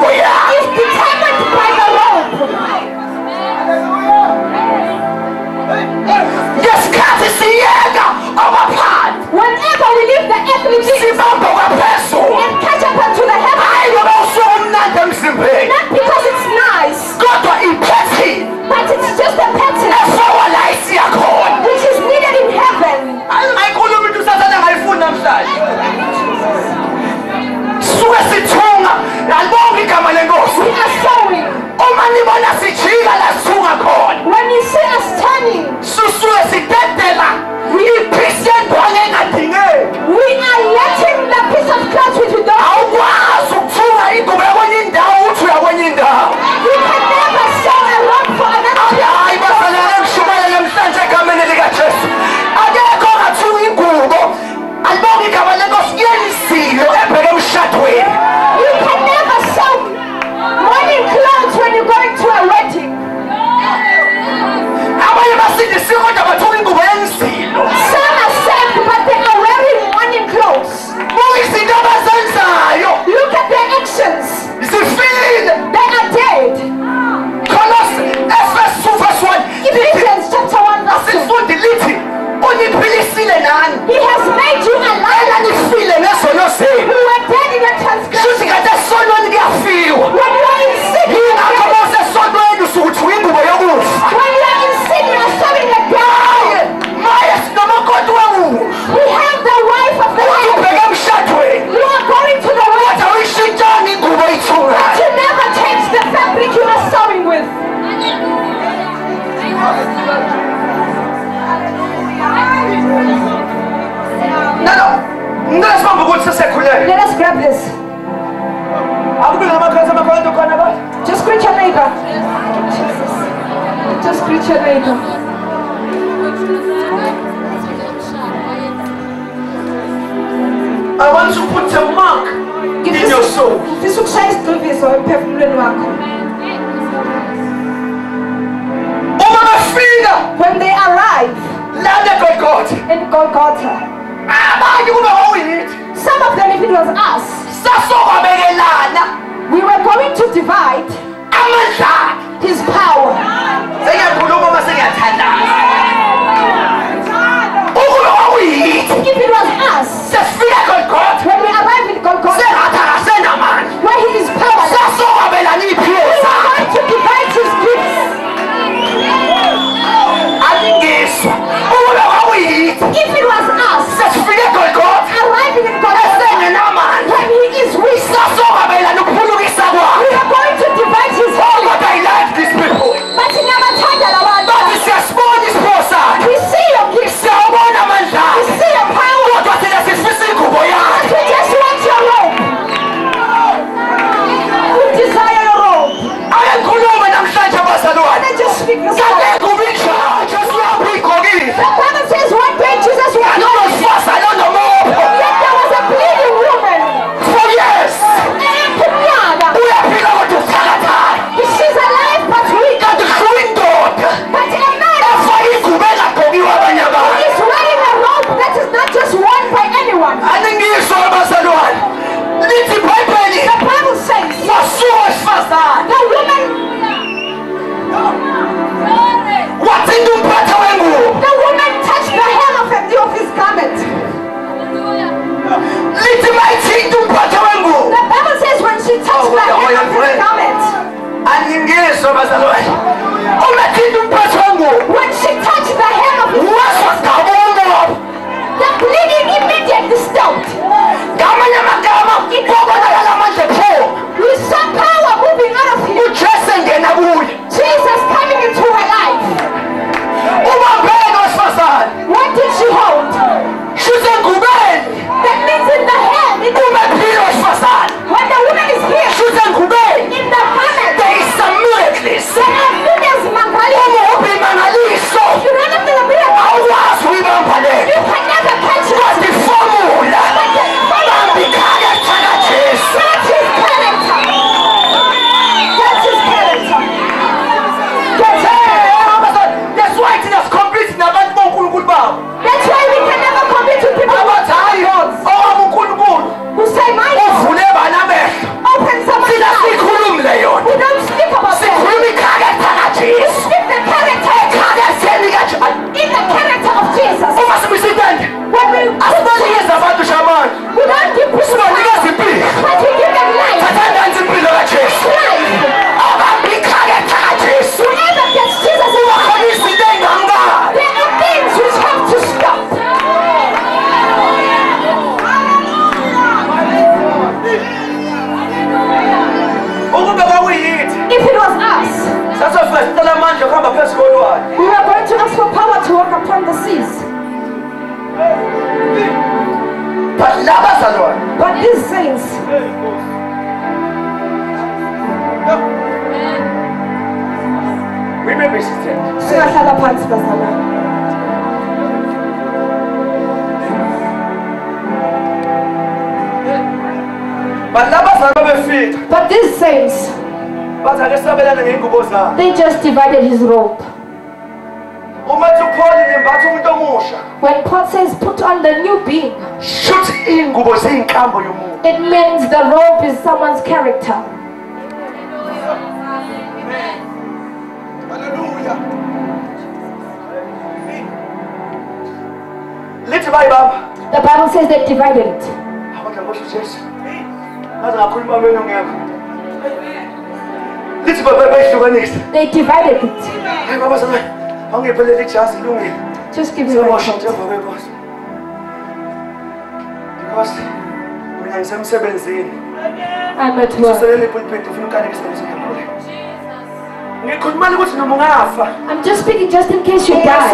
ingubo yakhe. is determined by the rope. Ngesikhathi siyeka abaphansi Whenever we leave the earthly things sibamba kwaphezulu, and catch up unto the heaven, hayi ngoba usuke umnandi emzimbeni, not because it's nice, kodwa iphethini but it's just a pattern efakwa la isiya khona. which is needed in heaven. Ayikhuluma into usathane angayifuni namhlanje. Suke sithunga, alibonke igama lenkosi. We are sowing. Uma nibona sijika la sithunga khona, When you see us turning, susuke sidedela iphisi yendwangu engadingeki. we are letting the piece of cloth which we don't. Awukwazi ukuthunga ingubo yakwenye indawo uthi uyakwenye indawo. You can never sell a rope for another. Hayi bafanele kushumayela namhlanje egameni likaJesu. Akekho ongathunga ingubo, alibonke igama lenkosi, yensilo ebheke emshadweni. You can never sell morning clothes when you're going to a wedding. Abanye basindisiwe kodwa bathunga ingubo yensilo. Some are saved, but they are wearing morning clothes. Buka izinto abazenzayo Look at their actions. zifile. They are dead. Efesu 2:1 Ephesians chapter 1 verse 2. asifundi lithi uniphilisile nani He has made you alive. elanifile ngezono zenu. You were dead in your transgression. Shuthi kade esonweni kuyafiwa. When you are in sin, you are Yingakho dead. mosesonweni usukuthi ingubo yokufa. When you are in sin, you are serving a God. Maye sinomakoti wengubo. We have the wife of the Uthi Lord. ubheke emshadweni. You are going to the wedding. Kodwa uyishintshani ingubo oyithungayo. You never change the fabric you are sewing with. Ngeke sibambe ukuthi sesekhulele. Let us grab this. Akube ngamakhathi amakhona khona ba? Just greet your neighbor. Just greet your neighbor. I want to put a mark in your soul. Ngifisa ukushaya isiqiviso emphefumulweni wakho. Uma befika When they arrive la eGolgotha, in Golgotha, abanye kube wawuyithi some of them, if it was us, sasokwabekelana we were going to divide amandla. his power. Sengiyakhuluma uma sengiyathandaza. Ukube wawuyithi If it was us, sesifika eGolgotha when we arrived in Golgotha, sengathi akasenamandla. where he is powerless, Sasokwabelana we iy'phiwo were zakhe. going to divide his gifts. Angiswa. Ukube wawuyithi If it was us, sesifika eGolgotha arriving in Golgotha, esengenamandla. when he is weak, Sasokwabelana ukuphulukisa we kwakhe. are going to divide his Oh, healing. but I like these people. But in Yamathanda, Bathi siyasibona isipho phansi bazalwane. But these saints, they just divided his robe. When Paul says put on the new being, it means the robe is someone's character. Hallelujah. The Bible says they divided it. They divided it. Just give me one shot. I'm at work. I'm just speaking just in case you die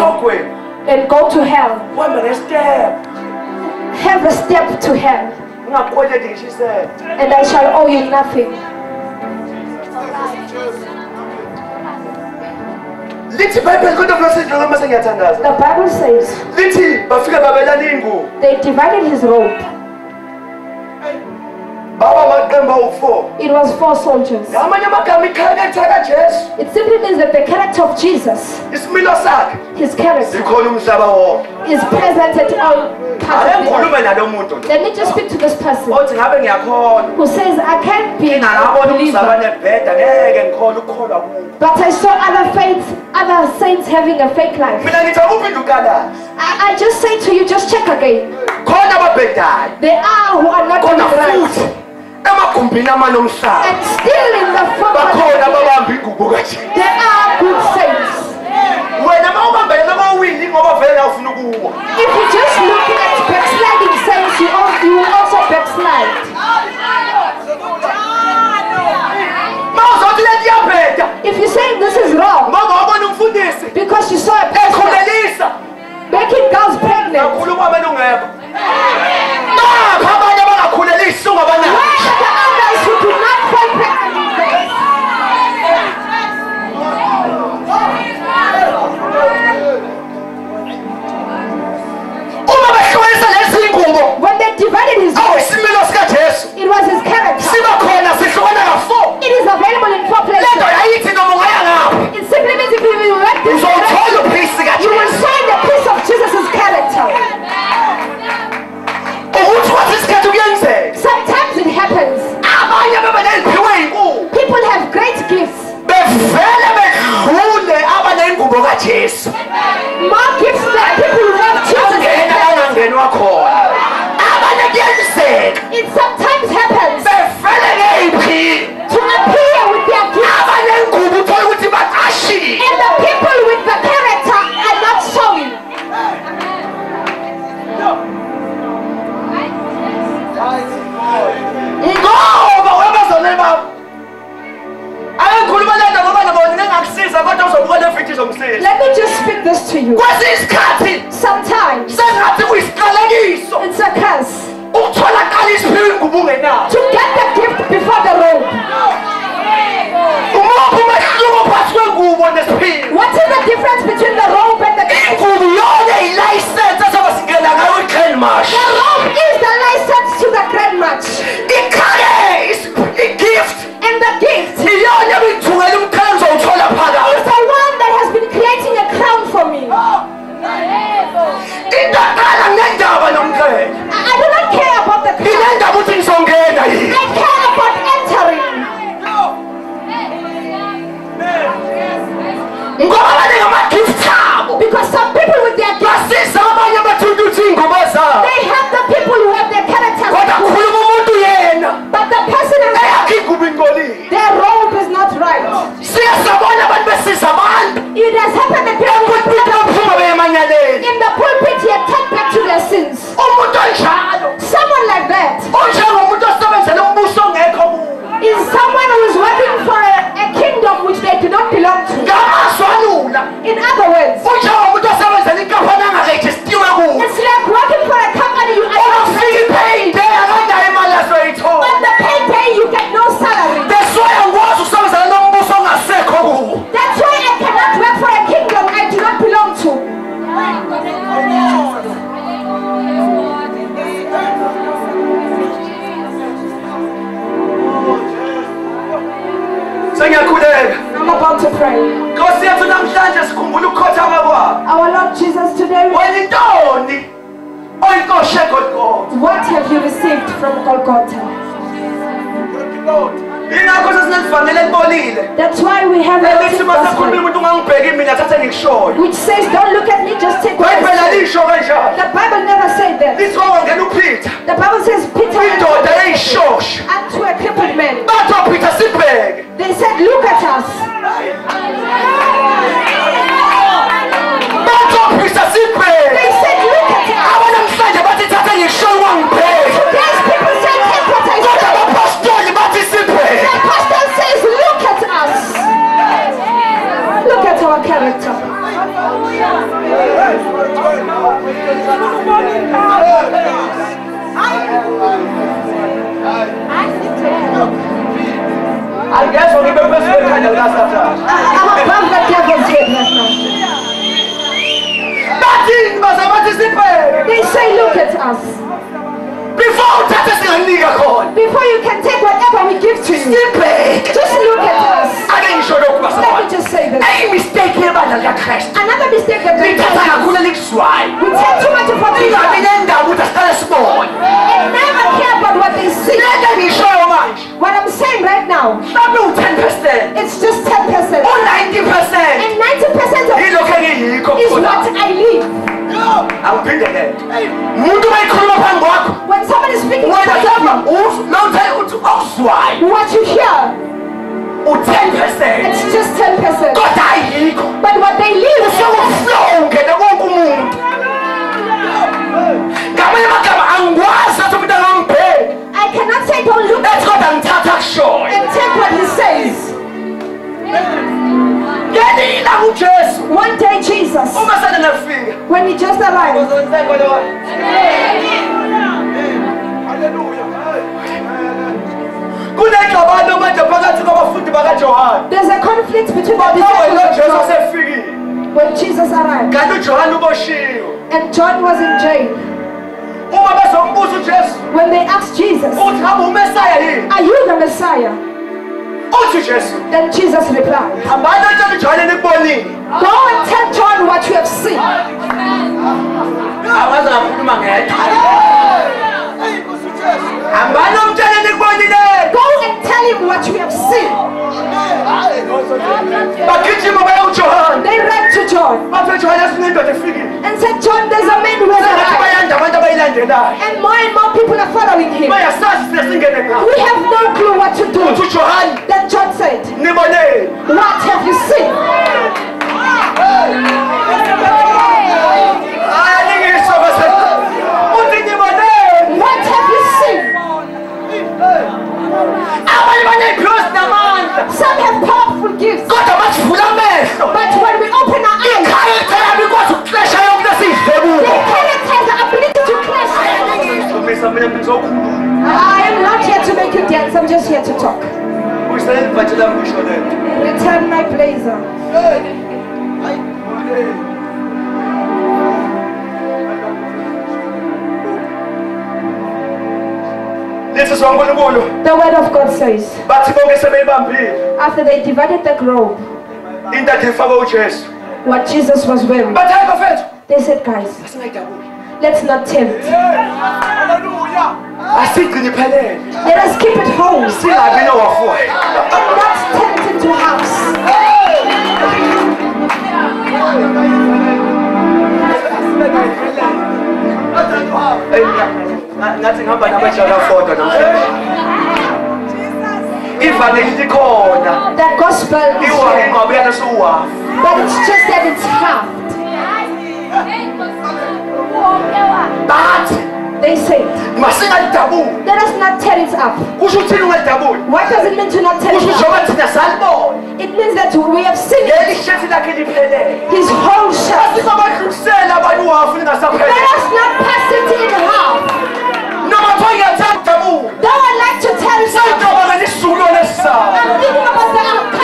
and go to hell. Have a step to hell, and I shall owe you nothing. The Bible says they divided his robe. It was 4 soldiers. It simply means that the character of Jesus, his character, is present at all parts of the earth. Let me just speak to this person who says, I can't be a believer, but I saw other saints having a fake life. I just say to you, just check again. There are who are not right. And still in the family, there are good saints. If you just look at backsliding saints, you will also backslide. If you're saying this is wrong because you saw a pastor making girls pregnant, where are the others who do not fall pregnant? When they divided his robe, it was his character. It is available in 4 places. It simply means if you read this, you will find a piece of Jesus' character. Sometimes it happens. People have great gifts. More gifts than people who have Jesus. It sometimes happens to appear with their gifts, and the people with the character are not showing. Let me just speak this to you. Sometimes it's a curse to get the gift before the robe. What is the difference between the robe and the gift? The robe is the license to the grand match. And the gift is the one that has been creating a crown for me. I do not care about the crown. What have you received from Golgotha? That's why we have a which says, don't look at me, just take what I say. The Bible never said that. The Bible says Peter unto a crippled man. They said, look at us. They said, look at us. Today's people say, take what I say. The pastor says, look at us. Look at our character. I guess we'll give a person kind of last after. I'm above the devil's head right now. They say, look at us. Before you can take whatever we give to you, just look at us. Let me just say this. Another mistake that we take too much of what we have and never care about what they see. What I'm saying right now, it's just 10%. And 90% of it is what I live. When someone is speaking, what you hear, it's just 10%. But what they live is I cannot say don't look at him and take what he says. One day Jesus, when he just arrived, there's a conflict between the disciples when Jesus arrived, and John was in jail. When they asked Jesus, are you the Messiah? Then Jesus replied, go and tell John what you have seen. Go and tell him what you have seen. They ran to John and said, John, there's a man who has arrived, and more people are following him. We have no clue what to do. Then John said, what have you seen? What have you seen? Some have powerful gifts, but when we open our eyes, the character has the ability to clash. I am not here to make you dance, I'm just here to talk. Return my blazer. The word of God says, after they divided the robe, what Jesus was wearing, they said, guys, let's not tempt. Let us keep it home and not tempt into house. Nothing happened. The gospel is here, but it's just that it's half. But they say, let us not tear it up. What does it mean to not tear it up? It means that we have seen his whole shirt. Let us not pass it in half. Though I like to tell you something, I'm thinking about the outcome. Let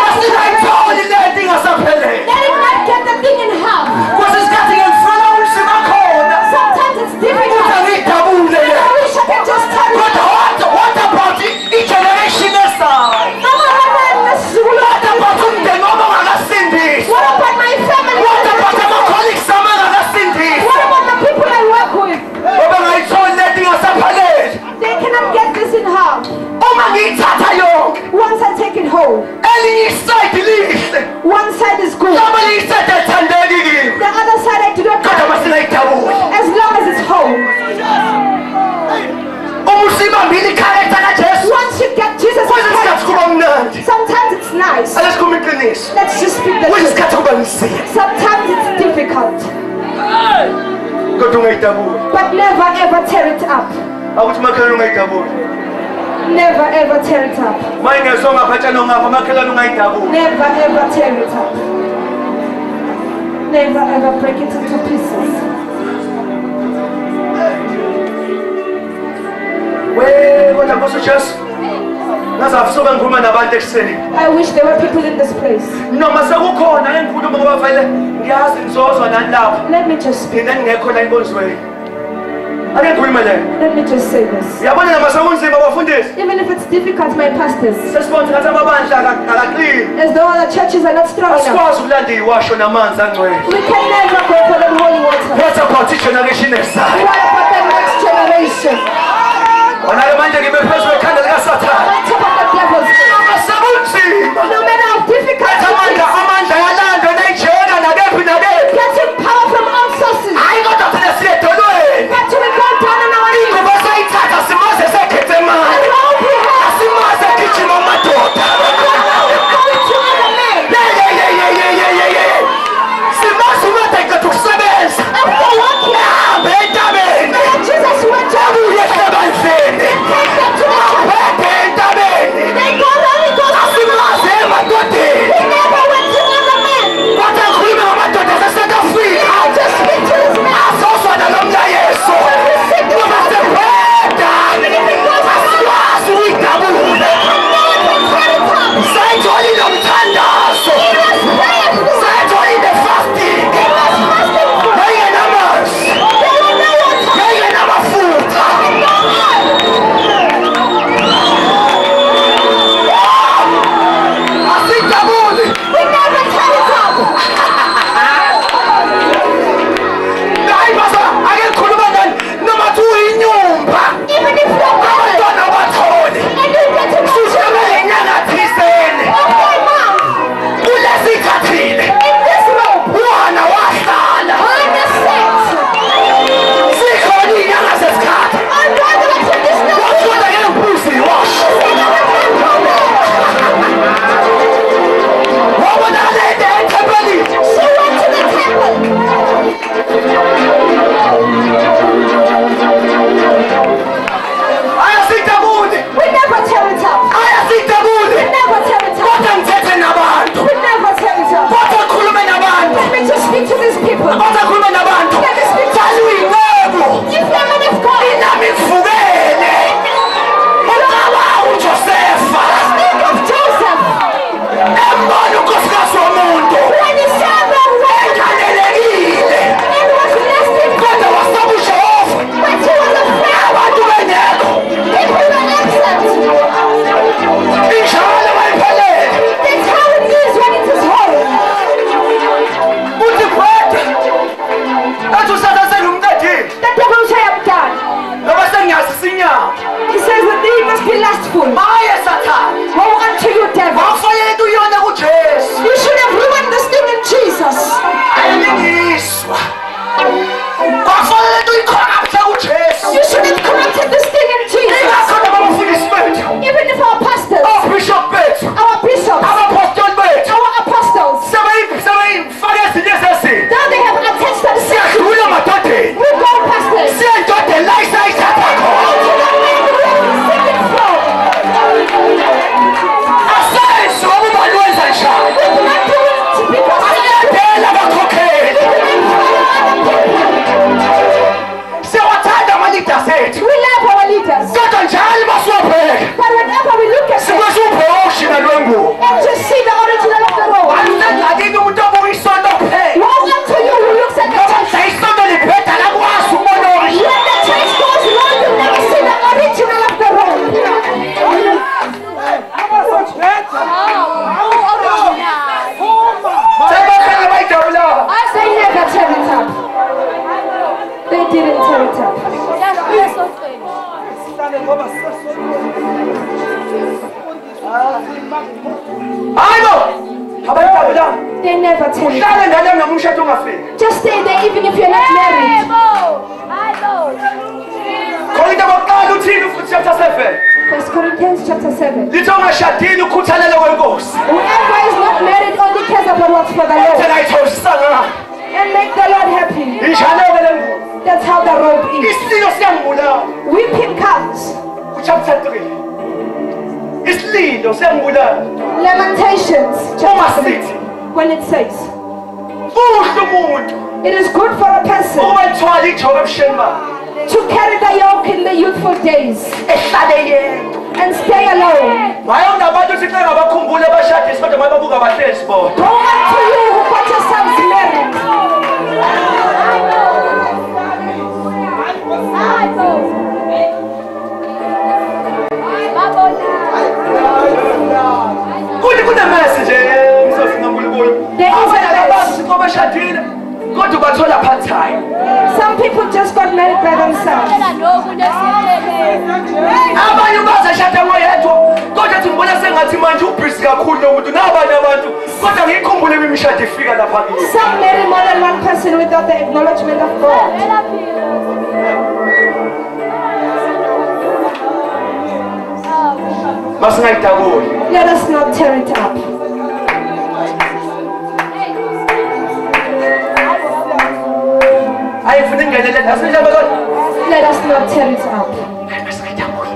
it not get the thing in half. Sometimes it's difficult. I wish I could just tell you. What about each generation? What about my family? What about my colleagues? What about the honest. Let's just speak the truth. Sometimes it's difficult, but never ever tear it up. Never ever tear it up. Never ever tear it up. Never ever break it into pieces. I wish there were people in this place. Let me just speak. Let me just say this. Even if it's difficult, my pastors, as though the churches are not strong enough, we can never go for the holy water. What about the next generation? No matter how difficult it is, getting power from all sources, but we go down on our knees and all we have They never tell you. Just stay there even if you're not married. First Corinthians Corinthians chapter 7. lithi ongashadile ukhuthalele kwenkosi Whoever is not married only cares about what's for the Lord thina ayithokozisa ngayo and make the Lord happy. injalo-ke le ngubo That's how the robe is. isililo siyangibulala Weeping comes. uchapter 3 isililo siyangibulala Lamentations uma chapter 3. sithi When it says, kuhle umuntu it is good for a person ukuba ethwala ijoka ebusheni bakhe to carry the yoke in the youthful days ehlale yedwa and stay alone. wayengabantu ukuthi xa ngabakhumbule abashadisi kodwa uma babuka bahlezi bona Go up to you who got yourselves married. kuthi kunemessage ngizofuna nkulunkulu There is a abanye message. abantu ukuthi bashadile kodwa bathola part-time Some people just got married by themselves. abanye bazashada ngoyedwa kodwa thi ngibona sengathi manje ubhisi kakhulu lo muntu nabanye abantu kodwa ngiyikhumbule imishado ifika lapha kimi Some marry more than one person without the acknowledgement of God. masingayidabuli Let us not tear it up. ayifuna ingenelele asinjalo kodwa Let us not tear it up. masingayidabuli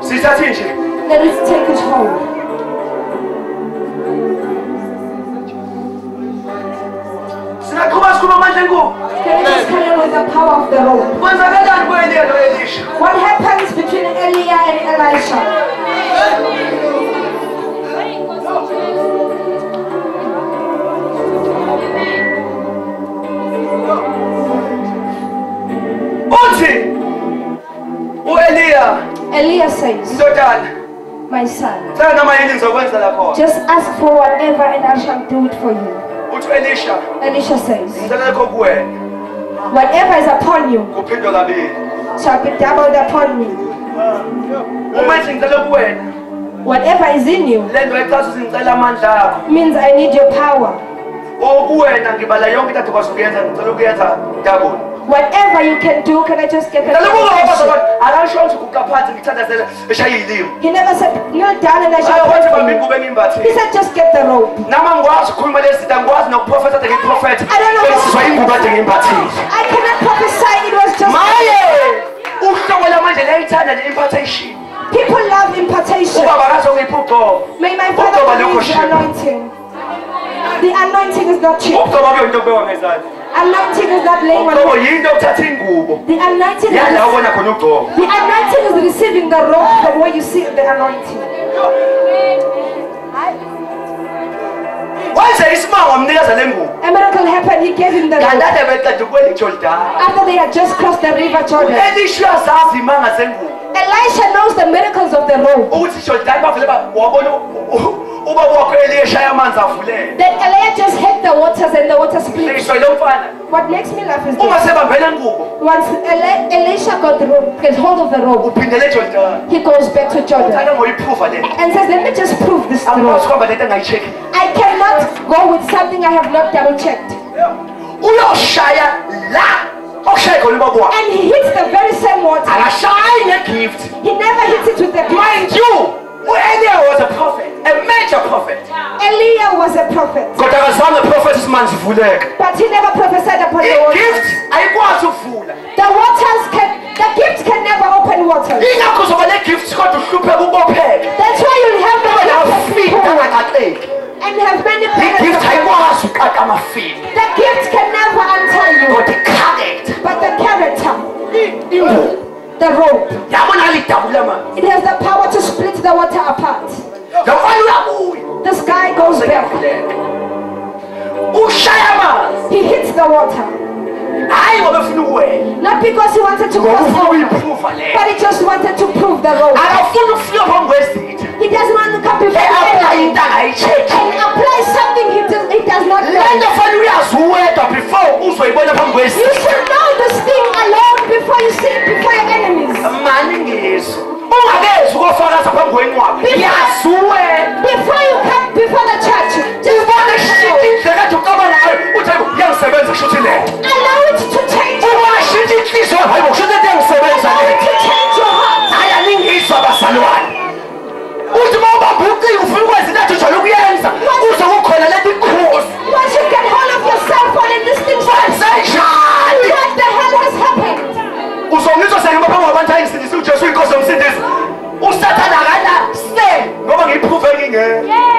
sithathe nje Let us take it home. singaqhuba sikhuluma amandla enkulu Let us just carry on with the power of the rope. kwenzakalani ku-eliya no-elisha What happens between Eliah and Elisha? uthi u-eliya Eliah says, ndodana my son, cela noma yini ngizokwenzela khona just ask for whatever and I shall do it for you. uthi u-elisha Elisha says, ngicela lekho kuwena whatever is upon you kuphindwe kabili shall be doubled upon me. uma ethi ngicela kuwena Whatever is in you le nto echaza ukuthi ngicela amandla akho means I need your power. okuwena ngibala yonke into akwazi ukuyenza ngicela ukuyenza double Whatever you can do, can I just get the ngicela ukuba double? abantu akasho ukuthi ukaphathi ngithandazela eshaye ilimi He never said, kneel down and I shall ayokuthi pray for bambi you. kube He ngimbathile said, just get the rope. nama ngikwazi ukukhuluma lezi zinto angikwazi nokuprofetha ade ngiyiprofetha I don't know bensizwa what- ingubo ade ngiyimbathile I cannot prophesy, it was just. maye uhlobo lamanje liyayithanda le-impartation People love impartation. ubaba kazongipha ugcobo May my Ugcoba father lokho use the shame. anointing. The anointing is not cheap. ugcoba kuyonto okubekwa ngezandla Anointing is not laying on ugcobo hands. yinto okuthatha ingubo The anointing yala is ubona khona ugcobo the anointing is receiving the rope from where you see the anointing. wenze isimanga wamnikeza le ngubo A miracle happened, he gave him the rope. kandade beqeda ukwela ijordani After they had just crossed the river Jordan. elisha uyazazi imanga zengubo Elisha knows the miracles of the rope. ukuthi ijordani bavele wabona ubaba wakho eliyeshaya amanzi avulele Then Eliah just hit the waters and the water split. ngisho lo mfana What makes me laugh is uma this. sebambele ngubo Once Elisha got the rope, gets hold of the rope, uphindele ejordani he goes back to Jordan ake ngoyiphruva le and says, let me just prove this angikwazi rope. kuhamba lento engayishekhi I cannot go with something I have not double checked. uyoshaya la okushaye khona ubaba wakhe And he hits the very same water. akashayi ngegift He never hits it with the gift. mind you u-eliya was a prophet a major prophet Eliah was a prophet, kodwa akazange prophet isimanzi ivuleke but he never prophesied upon the waters. igift ayikwazi ukuvula The gift can never open waters. ingakho uzoba negift kodwa uhlupheka ubopheke That's why you'll have the amafidi gift angaqaqeki and have many igift parents. ayikwazi uqaqa amafidi The gift can never untie you, kodwa i-character but the character, ingubo the rope, yabona lidabula manje it has the power to split the water apart. lo mfana uyabuya This guy goes back. sekuyavuleka ushaya amanzi He hits the water, hayi ngoba efuna ukuwela not because he wanted to ngoba cross ufuna over, uyiphruva le but he just wanted to prove the rope. akafuna ukufika phambi kwezitha He doesn't want to come before e-aplaye anyone into angayitshekhi and apply something he does not le nto know. fanele uyazi uwedwa before uzoyibona phambi You kwezitha should know this thing alone before you see it before your enemies. mani ngizwe ungakezi ukofakaza phambi kwencwaba yazi uwedwa Before you come before the church, just ubone know. shiti indlela ethi ucabanga ngayo uthi hayibo iyangisebenza kusho ukuthi le Allow it to change your ubone life. shiti inhliziyo hayibo kusho ukuthi into Allow engisebenza it le to change your Amen.